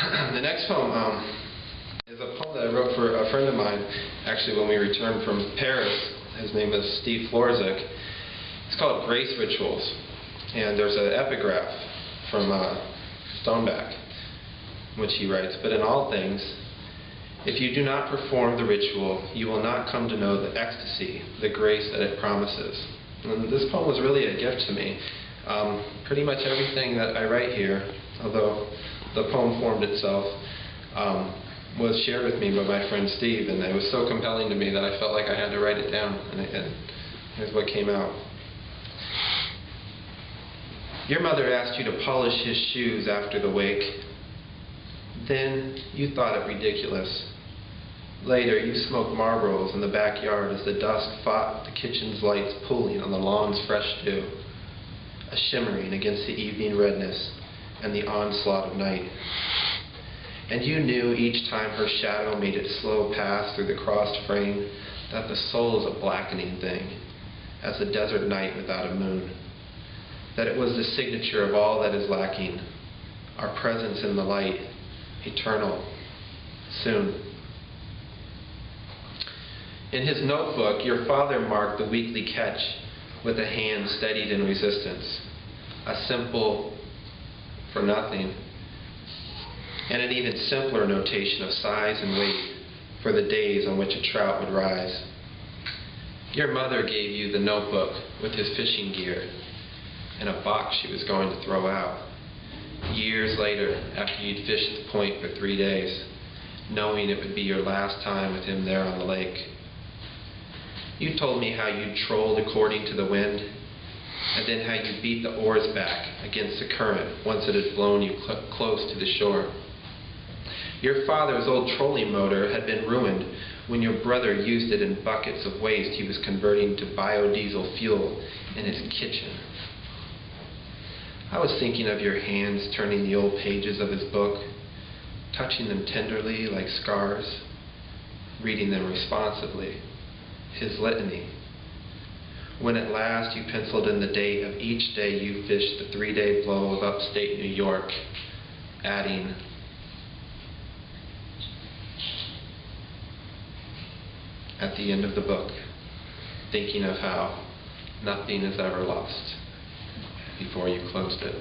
The next poem is a poem that I wrote for a friend of mine, actually when we returned from Paris. His name is Steve Florczyk. It's called Grace Rituals. And there's an epigraph from Stoneback, in which he writes, "But in all things, if you do not perform the ritual, you will not come to know the ecstasy, the grace that it promises." And this poem was really a gift to me. Pretty much everything that I write here, although the poem formed itself, was shared with me by my friend Steve, and it was so compelling to me that I felt like I had to write it down, and here's what came out. Your mother asked you to polish his shoes after the wake. Then you thought it ridiculous. Later, you smoked Marlboros in the backyard as the dusk fought the kitchen's lights pooling on the lawn's fresh dew, a shimmering against the evening redness and the onslaught of night. And you knew each time her shadow made its slow pass through the crossed frame that the soul is a blackening thing, as the desert night without a moon, that it was the signature of all that is lacking, our presence in the light, eternal, soon. In his notebook, your father marked the weekly catch with a hand steadied in resistance, a simple for nothing, and an even simpler notation of size and weight for the days on which a trout would rise. Your mother gave you the notebook with his fishing gear and a box she was going to throw out, years later after you'd fished the point for 3 days, knowing it would be your last time with him there on the lake. You told me how you trolled according to the wind, and then how you beat the oars back against the current once it had blown you close to the shore. Your father's old trolling motor had been ruined when your brother used it in buckets of waste he was converting to biodiesel fuel in his kitchen. I was thinking of your hands turning the old pages of his book, touching them tenderly like scars, reading them responsively, his litany. When at last you penciled in the date of each day you fished the 3-day blow of upstate New York, adding, at the end of the book, thinking of how nothing is ever lost before you closed it.